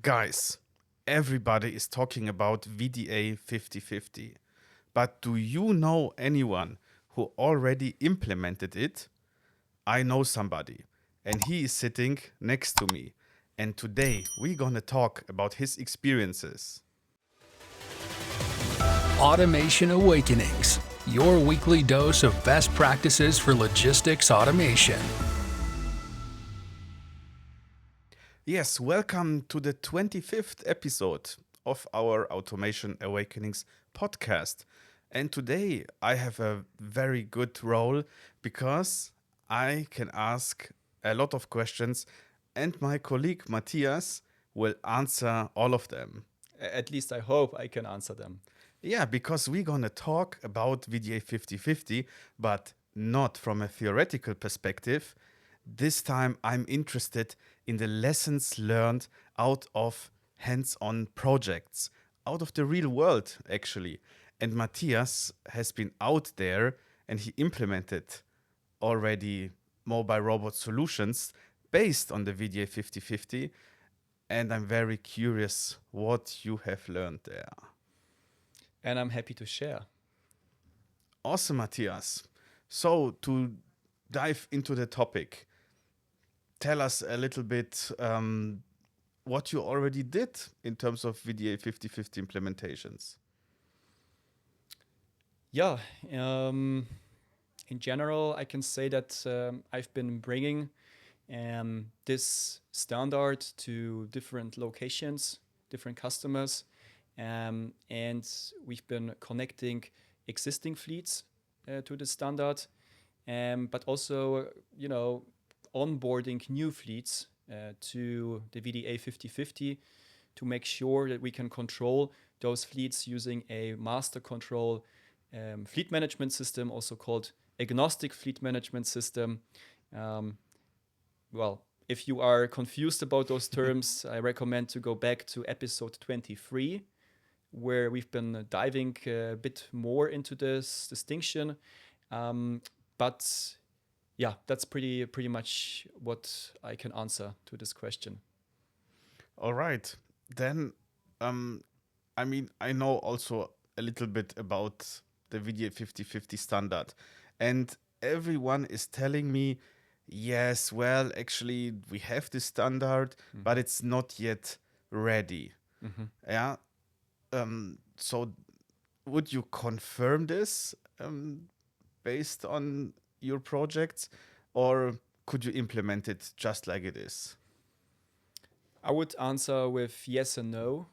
Guys, everybody is talking about VDA 5050. But do you know anyone who already implemented it? I know somebody, and he is sitting next to me. And today we're gonna talk about his experiences. Automation Awakenings, your weekly dose of best practices for logistics automation. Yes, welcome to the 25th episode of our Automation Awakenings podcast. And today I have a very good role because I can ask a lot of questions, and my colleague Matthias will answer all of them. At least I hope I can answer them. Yeah, because we're gonna talk about VDA 5050, but not from a theoretical perspective. This time I'm interested in the lessons learned out of hands-on projects, out of the real world actually. And Matthias has been out there and he implemented already mobile robot solutions based on the VDA 5050. And I'm very curious what you have learned there. And I'm happy to share. Awesome, Matthias. So, to dive into the topic, tell us a little bit what you already did in terms of VDA 5050 implementations. Yeah, in general, I can say that I've been bringing this standard to different locations, different customers, and we've been connecting existing fleets to the standard, but also, onboarding new fleets to the VDA 5050 to make sure that we can control those fleets using a master control fleet management system, also called agnostic fleet management system. If you are confused about those terms, I recommend to go back to episode 23, where we've been diving a bit more into this distinction. But yeah, that's pretty much what I can answer to this question. All right. Then, I know also a little bit about the VDA 5050 standard. And everyone is telling me, yes, well, actually, we have this standard, but it's not yet ready. Yeah. So, would you confirm this based on your projects, or could you implement it just like it is? I would answer with yes and no.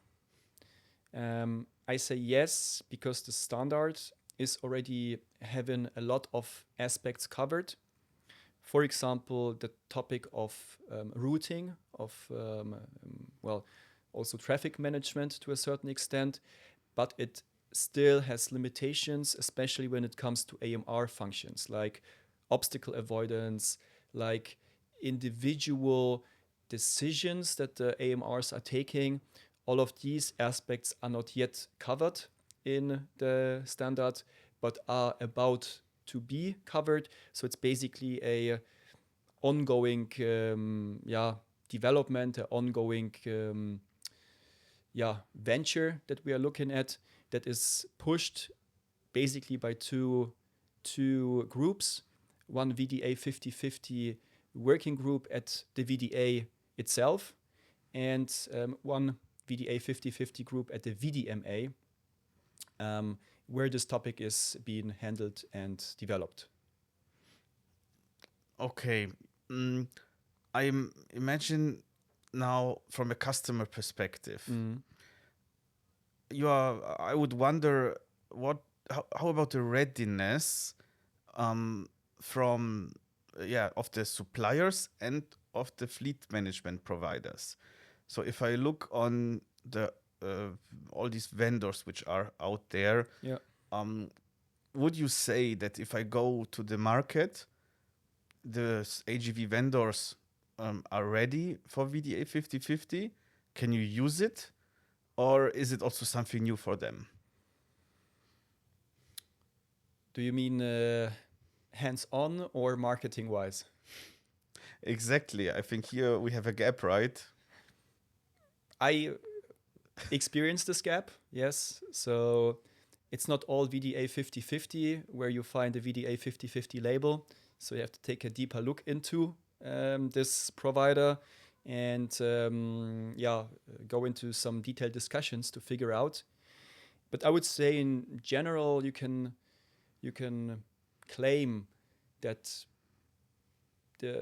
I say yes because the standard is already having a lot of aspects covered. For example, the topic of routing, of also traffic management to a certain extent, but it still has limitations, especially when it comes to AMR functions like obstacle avoidance, like individual decisions that the AMRs are taking. All of these aspects are not yet covered in the standard, but are about to be covered. So it's basically a ongoing development, an ongoing venture that we are looking at, that is pushed basically by two groups. One VDA 5050 working group at the VDA itself, and one VDA 5050 group at the VDMA, where this topic is being handled and developed. Okay. Imagine now from a customer perspective. I would wonder how about the readiness from of the suppliers and of the fleet management providers. So if I look on the all these vendors which are out there, would you say that if I go to the market, the AGV vendors are ready for VDA 5050? Can you use it? Or is it also something new for them? Do you mean hands-on or marketing-wise? Exactly. I think here we have a gap, right? I experienced this gap, yes. So it's not all VDA5050 where you find the VDA5050 label. So you have to take a deeper look into this provider and go into some detailed discussions to figure out. But I would say in general, you can claim that the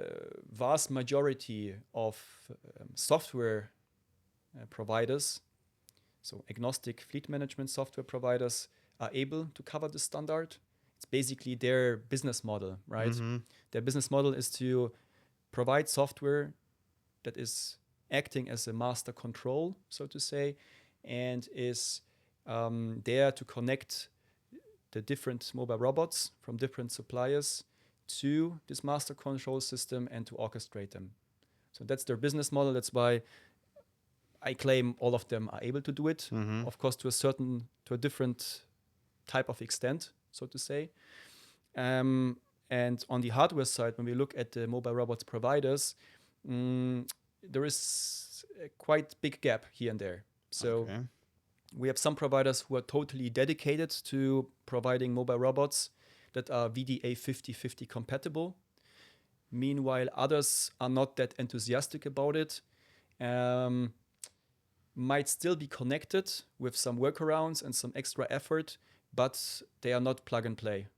vast majority of software providers, so agnostic fleet management software providers, are able to cover the standard. It's basically their business model, right? Mm-hmm. Their business model is to provide software that is acting as a master control, so to say, and is there to connect the different mobile robots from different suppliers to this master control system and to orchestrate them. So that's their business model. That's why I claim all of them are able to do it. Mm-hmm. Of course, to a different type of extent, so to say. And on the hardware side, when we look at the mobile robots providers, there is a quite big gap here and there. So Okay. we have some providers who are totally dedicated to providing mobile robots that are VDA5050 compatible. Meanwhile, others are not that enthusiastic about it. Might still be connected with some workarounds and some extra effort, but they are not plug and play.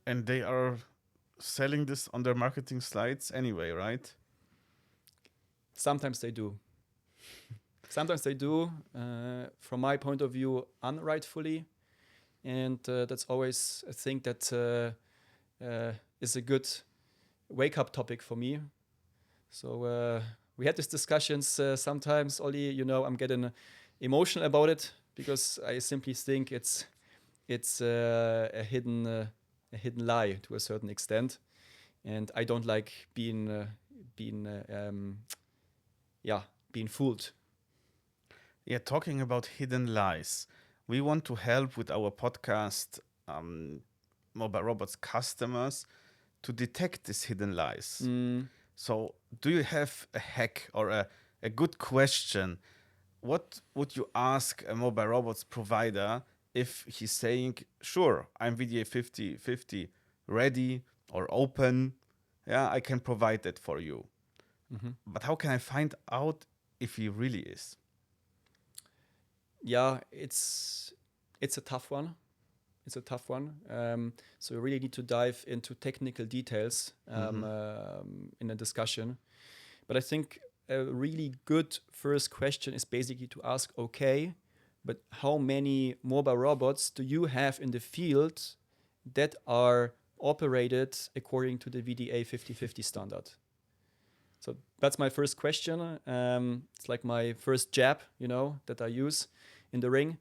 And they are selling this on their marketing slides anyway, right? Sometimes they do. Sometimes they do, from my point of view, unrightfully. And that's always a thing that is a good wake-up topic for me. So we had these discussions sometimes, Ollie, I'm getting emotional about it because I simply think it's a hidden lie to a certain extent. And I don't like being fooled. Yeah, talking about hidden lies, we want to help with our podcast, Mobile Robots customers, to detect these hidden lies. So, do you have a hack or a good question? What would you ask a Mobile Robots provider if he's saying, sure, I'm VDA 5050 ready or open? Yeah, I can provide that for you. Mm-hmm. But how can I find out if he really is? Yeah, it's a tough one. It's a tough one. So you really need to dive into technical details in a discussion. But I think a really good first question is basically to ask, okay, but how many mobile robots do you have in the field that are operated according to the VDA 5050 standard? So that's my first question. It's like my first jab, that I use in the ring.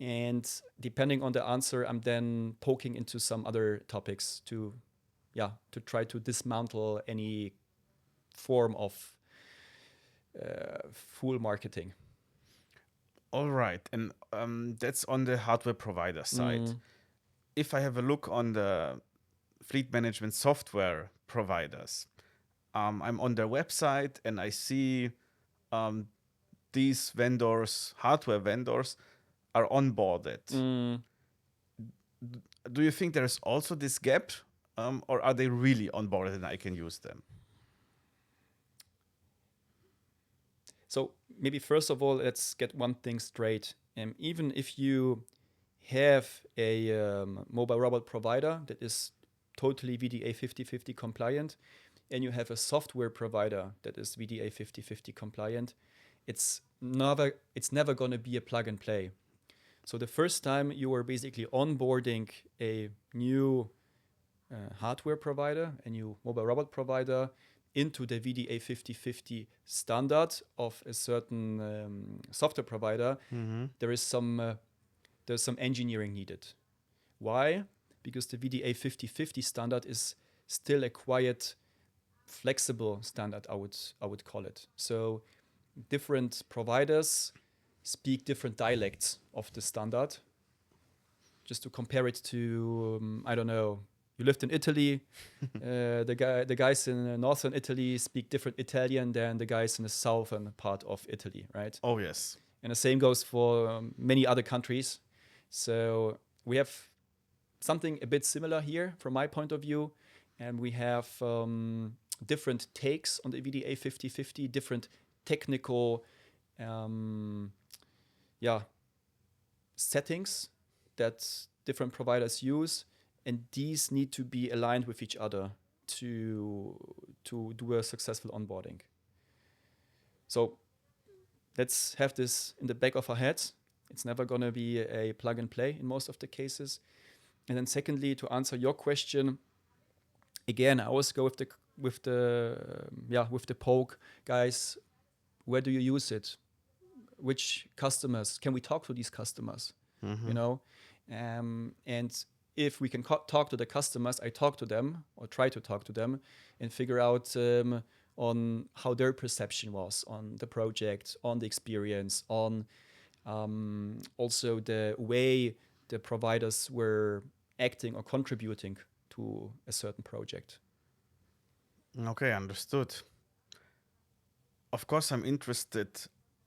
And depending on the answer, I'm then poking into some other topics to try to dismantle any form of fool marketing. All right. And that's on the hardware provider side. If I have a look on the fleet management software providers, I'm on their website and I see these vendors, hardware vendors, are onboarded. Do you think there's also this gap, or are they really onboarded and I can use them? So maybe first of all, let's get one thing straight. Even if you have a mobile robot provider that is totally VDA 5050 compliant, and you have a software provider that is VDA 5050 compliant, it's never going to be a plug and play. So the first time you are basically onboarding a new hardware provider, a new mobile robot provider into the VDA 5050 standard of a certain software provider, there's some engineering needed. Why? Because the VDA 5050 standard is still a quite flexible standard, I would call it. So different providers speak different dialects of the standard. Just to compare it to, You lived in Italy. The guys in northern Italy speak different Italian than the guys in the southern part of Italy, right? Oh, yes. And the same goes for many other countries. So we have something a bit similar here from my point of view. And we have different takes on the VDA 5050, different technical settings that different providers use. And these need to be aligned with each other to do a successful onboarding. So let's have this in the back of our heads. It's never going to be a plug and play in most of the cases. And then secondly, to answer your question, again, I always go with the poke, guys. Where do you use it? Which customers? Can we talk to these customers? Mm-hmm. You know, and if we can talk to the customers, I talk to them or try to talk to them and figure out on how their perception was on the project, on the experience, on also the way the providers were acting or contributing to a certain project. Okay, understood. Of course, I'm interested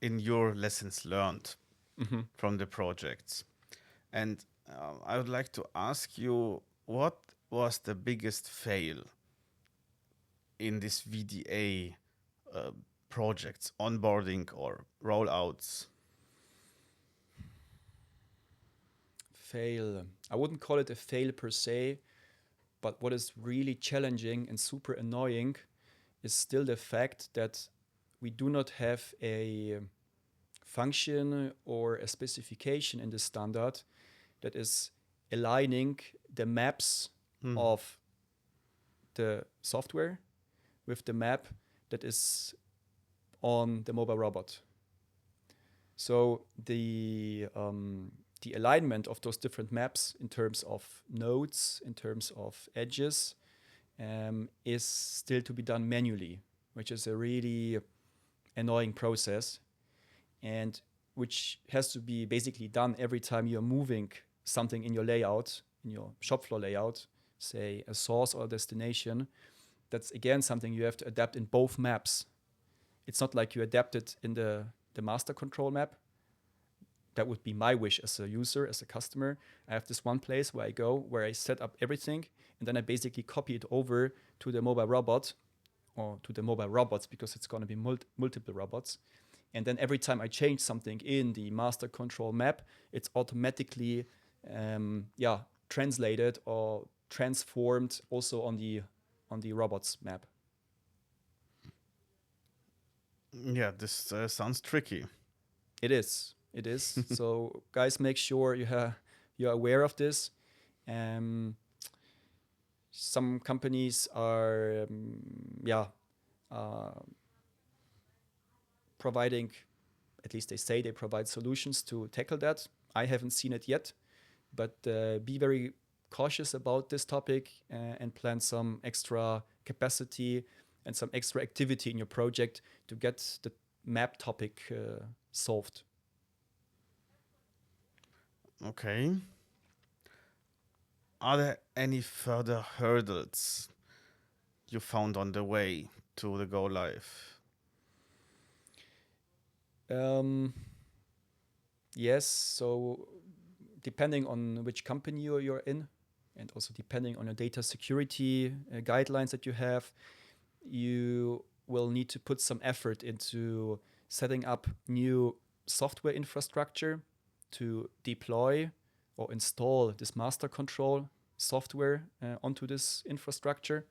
in your lessons learned from the projects. And I would like to ask you, what was the biggest fail in this VDA projects, onboarding or rollouts? Fail. I wouldn't call it a fail per se, but what is really challenging and super annoying is still the fact that we do not have a function or a specification in the standard that is aligning the maps of the software with the map that is on the mobile robot. So the alignment of those different maps in terms of nodes, in terms of edges, is still to be done manually, which is a really annoying process, and which has to be basically done every time you're moving something in your layout, in your shop floor layout, say a source or a destination. That's again something you have to adapt in both maps. It's not like you adapt it in the master control map. That would be my wish as a user, as a customer. I have this one place where I go, where I set up everything, and then I basically copy it over to the mobile robot, or to the mobile robots, because it's going to be multiple robots. And then every time I change something in the master control map, it's automatically translated or transformed also on the robots map. Yeah, this sounds tricky. It is. So guys, make sure you're aware of this. Some companies are providing, at least they say they provide solutions to tackle that. I haven't seen it yet, but be very cautious about this topic and plan some extra capacity and some extra activity in your project to get the map topic solved. Okay. Are there any further hurdles you found on the way to the go live? Yes. So depending on which company you're in, and also depending on your data security guidelines that you have, you will need to put some effort into setting up new software infrastructure to deploy or install this master control software onto this infrastructure.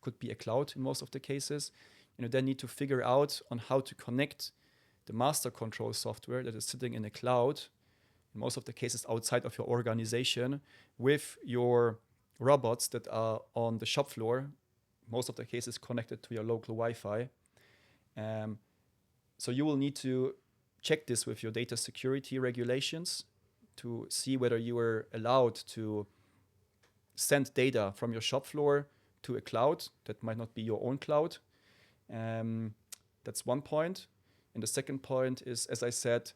Could be a cloud in most of the cases. Then need to figure out on how to connect the master control software that is sitting in a cloud, in most of the cases outside of your organization, with your robots that are on the shop floor, most of the cases connected to your local Wi-Fi. So you will need to check this with your data security regulations to see whether you are allowed to send data from your shop floor to a cloud that might not be your own cloud. That's one point. And the second point is, as I said,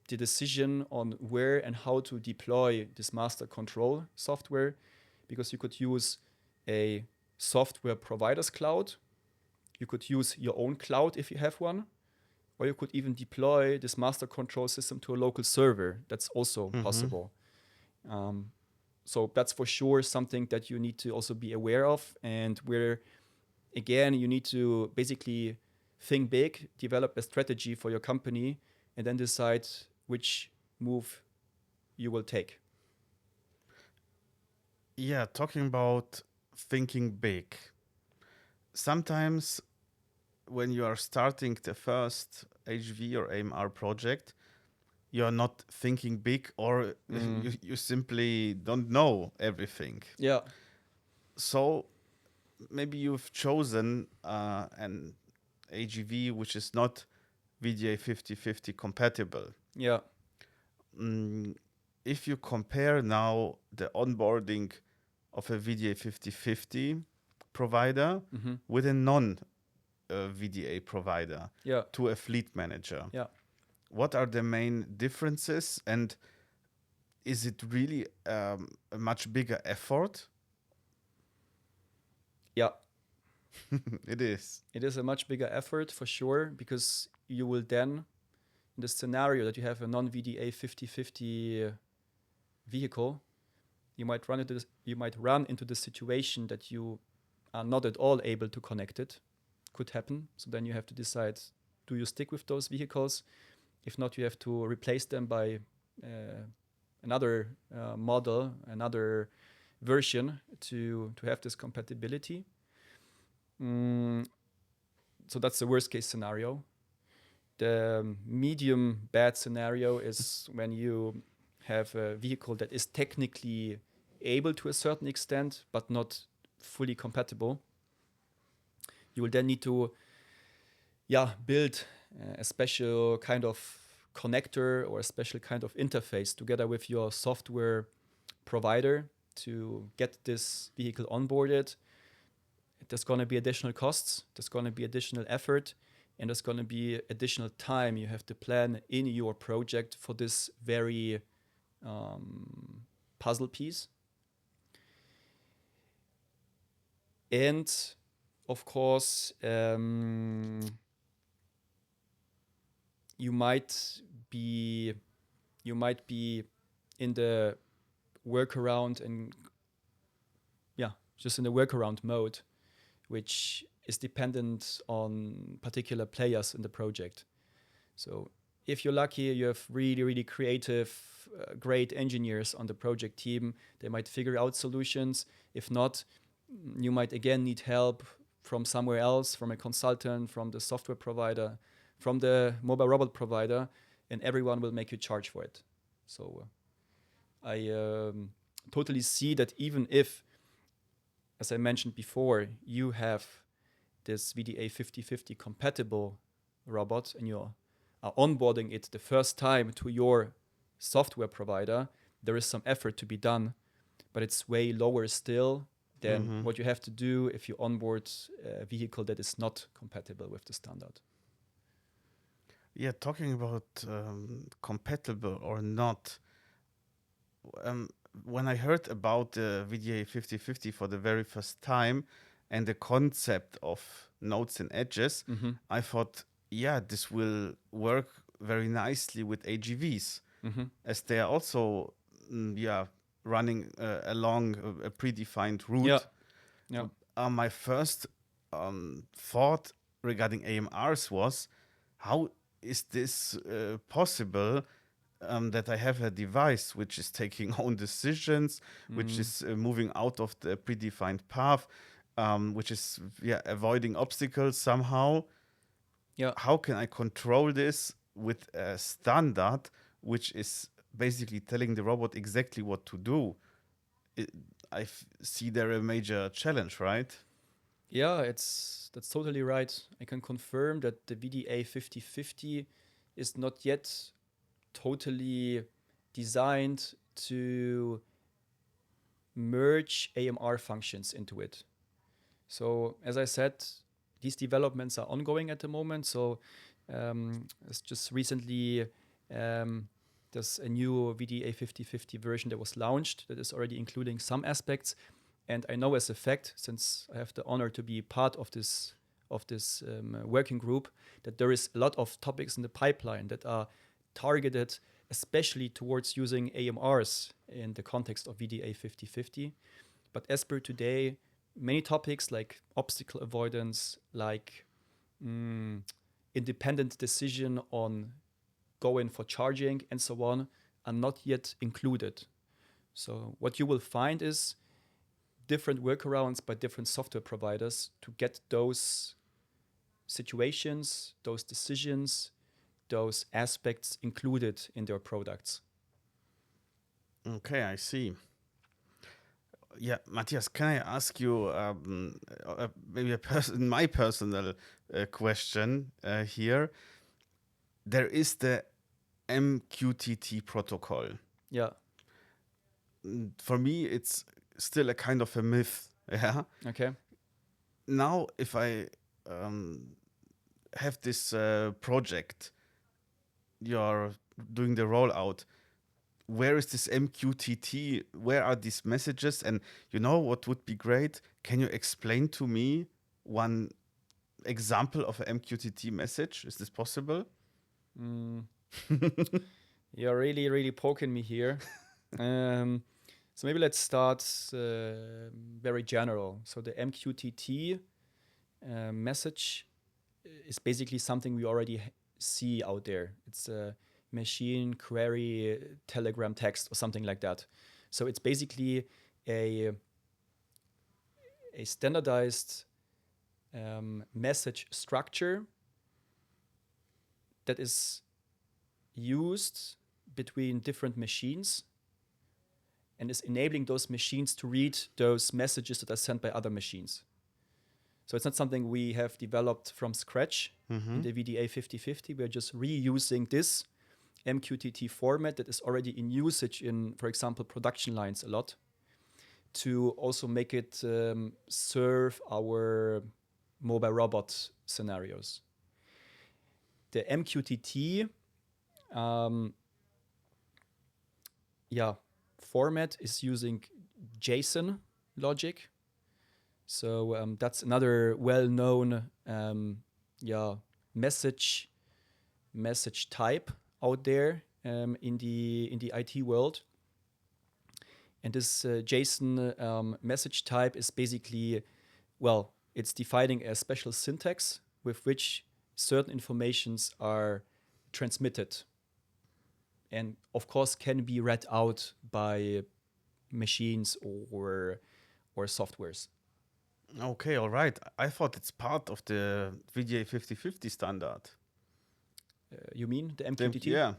the decision on where and how to deploy this master control software because you could use a software provider's cloud. You could use your own cloud if you have one, or you could even deploy this master control system to a local server. That's also possible. So that's for sure something that you need to also be aware of, and where, again, you need to basically think big, develop a strategy for your company, and then decide which move you will take. Yeah, talking about thinking big. Sometimes when you are starting the first HV or AMR project, you're not thinking big, or you simply don't know everything. Yeah. So maybe you've chosen an AGV which is not VDA5050 compatible. Yeah. If you compare now the onboarding of a VDA5050 provider with a non VDA provider Yeah. to a fleet manager, Yeah. what are the main differences, and is it really a much bigger effort? Yeah. It is. It is a much bigger effort for sure, because you will then, in the scenario that you have a non-VDA 50/50 vehicle, you might run into the situation that you are not at all able to connect it. Could happen. So then you have to decide, do you stick with those vehicles? If not, you have to replace them by another model, another version to have this compatibility. So that's the worst case scenario. The medium bad scenario is when you have a vehicle that is technically able to a certain extent, but not fully compatible. You will then need to build a special kind of connector or a special kind of interface together with your software provider to get this vehicle onboarded. There's going to be additional costs, there's going to be additional effort, and there's going to be additional time you have to plan in your project for this very puzzle piece. And of course, you might be in the workaround and just in the workaround mode, which is dependent on particular players in the project. So if you're lucky, you have really, really creative, great engineers on the project team. They might figure out solutions. If not, you might again need help from somewhere else, from a consultant, from the software provider, from the mobile robot provider, and everyone will make you charge for it. So I totally see that even if, as I mentioned before, you have this VDA5050 compatible robot and you are onboarding it the first time to your software provider, there is some effort to be done, but it's way lower still than what you have to do if you onboard a vehicle that is not compatible with the standard. Yeah, talking about compatible or not, when I heard about the VDA5050 for the very first time and the concept of nodes and edges, I thought, yeah, this will work very nicely with AGVs, as they are also, running along a predefined route. Yeah. My first thought regarding AMRs was, how is this possible? That I have a device which is taking own decisions, which is moving out of the predefined path, which is avoiding obstacles somehow. Yeah. How can I control this with a standard which is basically telling the robot exactly what to do? I see there a major challenge, right? Yeah, that's totally right. I can confirm that the VDA5050 is not yet totally designed to merge AMR functions into it. So as I said, these developments are ongoing at the moment. So it's just recently There's a new VDA5050 version that was launched that is already including some aspects. And I know as a fact, since I have the honor to be part of this working group, that there is a lot of topics in the pipeline that are targeted especially towards using AMRs in the context of VDA5050. But as per today, many topics like obstacle avoidance, like independent decision on going for charging and so on are not yet included. So what you will find is different workarounds by different software providers to get those situations, those decisions, those aspects included in their products. Okay, I see. Yeah, Matthias, can I ask you maybe my personal question here? There is the MQTT protocol. Yeah. For me, it's still a kind of a myth. Yeah. Okay. Now, if I have this project, you're doing the rollout. Where is this MQTT? Where are these messages? And you know what would be great? Can you explain to me one example of an MQTT message? Is this possible? You're really, really poking me here. So maybe let's start very general. So the MQTT message is basically something we already see out there. It's a machine query telegram text or something like that. So it's basically a standardized message structure that is used between different machines and is enabling those machines to read those messages that are sent by other machines. So it's not something we have developed from scratch in the VDA5050. We're just reusing this MQTT format that is already in usage in, for example, production lines a lot, to also make it serve our mobile robot scenarios. The MQTT format is using JSON logic. So that's another well-known message type out there in the IT world. And this JSON message type is basically, it's defining a special syntax with which certain informations are transmitted, and of course can be read out by machines or softwares. Okay, all right. I thought it's part of the VDA5050 standard. You mean the MQTT? Yeah.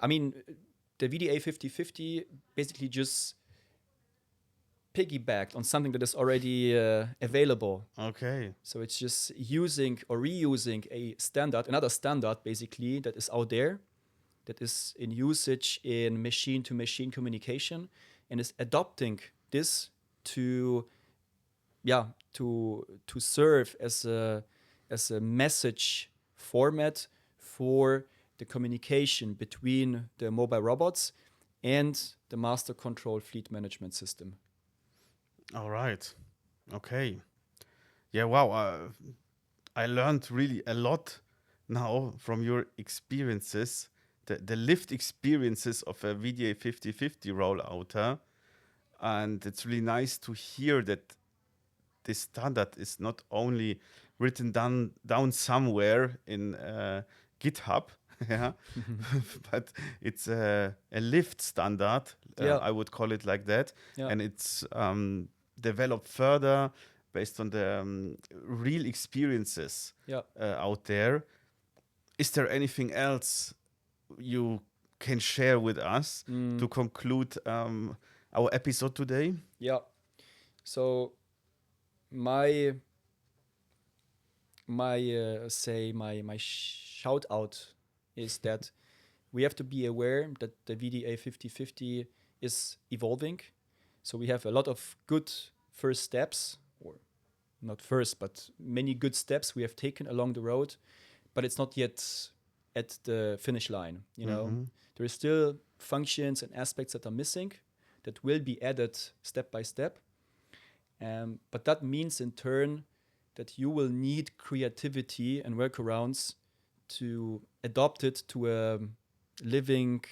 I mean, the VDA5050 basically just piggybacked on something that is already available. Okay. So it's just using or reusing another standard basically that is out there, that is in usage in machine-to-machine communication, and is adopting this to serve as a message format for the communication between the mobile robots and the master control fleet management system. All right. Okay. Yeah, wow. I learned really a lot now from your experiences, the lived experiences of a VDA5050 rollout. And it's really nice to hear that this standard is not only written down somewhere in GitHub, yeah, but it's a lived standard. I would call it like that, and it's developed further based on the real experiences out there. Is there anything else you can share with us to conclude our episode today? Yeah. So my shout out is that we have to be aware that the VDA5050 is evolving. So we have a lot of good first steps, or not first, but many good steps we have taken along the road, but it's not yet at the finish line. You know, There are still functions and aspects that are missing that will be added step by step. But that means in turn that you will need creativity and workarounds to adopt it to a living,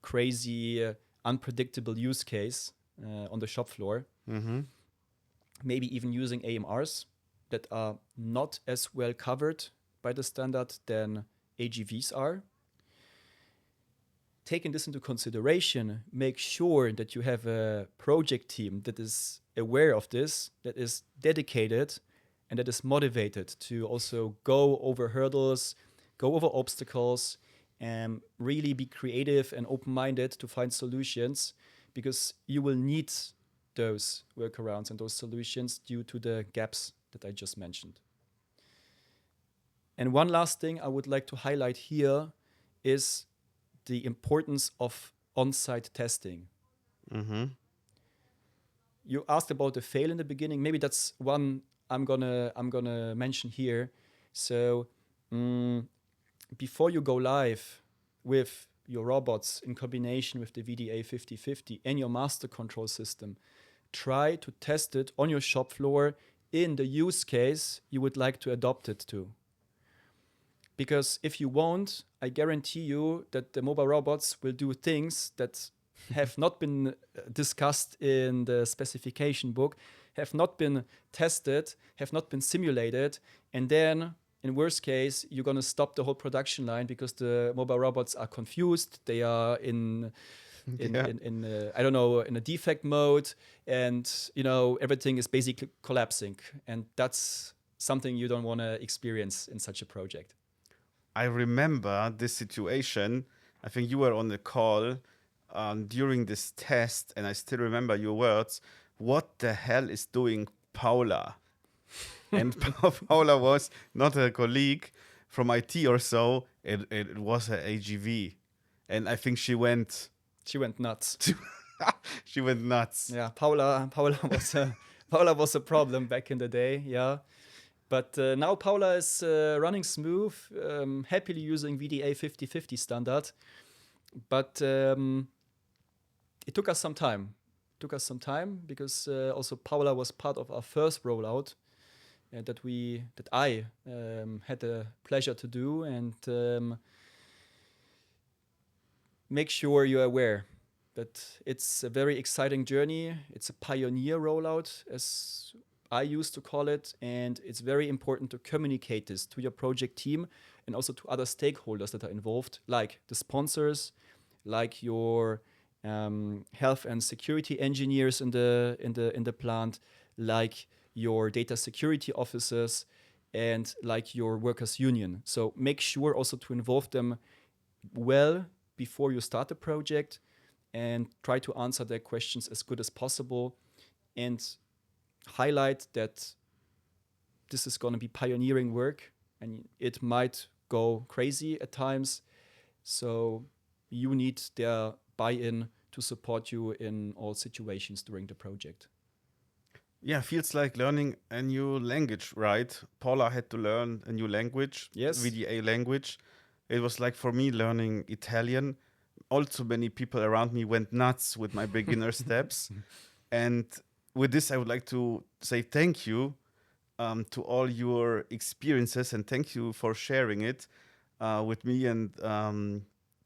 crazy, unpredictable use case on the shop floor. Maybe even using AMRs that are not as well covered by the standard than AGVs are. Taking this into consideration, make sure that you have a project team that is aware of this, that is dedicated, and that is motivated to also go over hurdles, go over obstacles, and really be creative and open-minded to find solutions, because you will need those workarounds and those solutions due to the gaps that I just mentioned. And one last thing I would like to highlight here is the importance of on-site testing. You asked about the fail in the beginning. Maybe that's one I'm gonna mention here. So before you go live with your robots in combination with the VDA5050 and your master control system, try to test it on your shop floor in the use case you would like to adopt it to. Because if you won't, I guarantee you that the mobile robots will do things that have not been discussed in the specification book, have not been tested, have not been simulated, and then in worst case, you're going to stop the whole production line because the mobile robots are confused. They are in a defect mode, and everything is basically collapsing. And that's something you don't want to experience in such a project. I remember this situation. I think you were on the call during this test, and I still remember your words. What the hell is doing Paula? And Paula was not a colleague from IT or so. It was an AGV, and I think she went nuts. She went nuts. Yeah, Paula was a problem back in the day. Yeah. But now Paula is running smooth, happily using VDA5050 standard. But it took us some time. Because also Paula was part of our first rollout that I had the pleasure to do. And make sure you're aware that it's a very exciting journey. It's a pioneer rollout, as I used to call it, and it's very important to communicate this to your project team and also to other stakeholders that are involved, like the sponsors, like your health and security engineers in the plant, like your data security officers, and like your workers' union. So make sure also to involve them well before you start the project, and try to answer their questions as good as possible, and highlight that this is going to be pioneering work and it might go crazy at times. So you need their buy-in to support you in all situations during the project. Yeah, feels like learning a new language, right? Paula had to learn a new language, yes. VDA language. It was like for me learning Italian. Also, many people around me went nuts with my beginner steps. And with this, I would like to say thank you to all your experiences, and thank you for sharing it with me and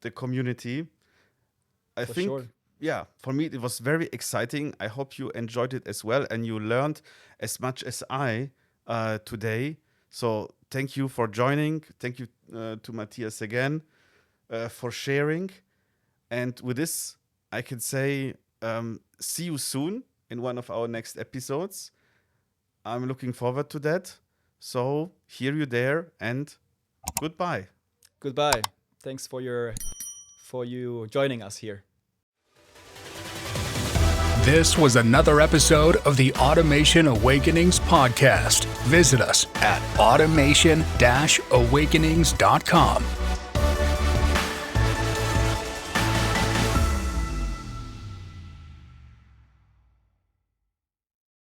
the community. I think, sure. Yeah, for me, it was very exciting. I hope you enjoyed it as well, and you learned as much as I today. So thank you for joining. Thank you to Matthias again for sharing. And with this, I can say see you soon in one of our next episodes. I'm looking forward to that. So hear you there, and goodbye. Goodbye. Thanks for you joining us here. This was another episode of the Automation Awakenings podcast. Visit us at automation-awakenings.com.